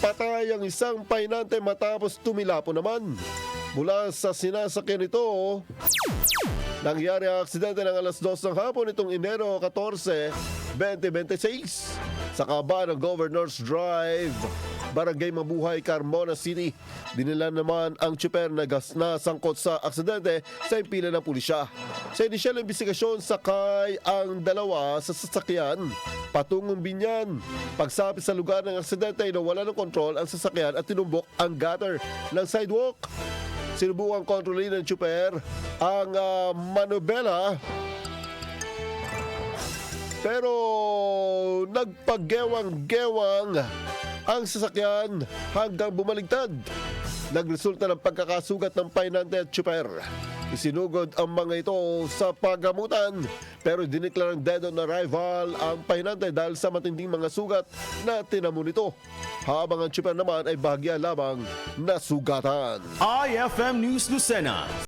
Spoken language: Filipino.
Patay ang isang pahinante matapos tumilapo naman. Mula sa sinasakyan nito, nangyari ang aksidente ng alas 2 ng hapon itong Enero 14, 2026 sa kaba ng Governor's Drive, Barangay Mabuhay, Carmona City. Dinila naman ang tsuper na sangkot sa aksidente sa impila ng pulisya. Sa inisyal na investigasyon, sakay ang dalawa sa sasakyan patungong Binyan. Pagsapit sa lugar ng aksidente ay nawala ng kontrol ang sasakyan at tinumbok ang gutter ng sidewalk. Sinubukan kontrolin ng tsuper ang manubela pero nagpagewang-gewang ang sasakyan hanggang bumaligtad. Nagresulta ng pagkakasugat ng pahinante at tsuper. Isinugod ang mga ito sa paggamutan pero diniklarang dead on arrival ang pahinante dahil sa matinding mga sugat na tinamo nito. Habang ang tsuper naman ay bahagya lamang nasugatan. IFM News Lucena.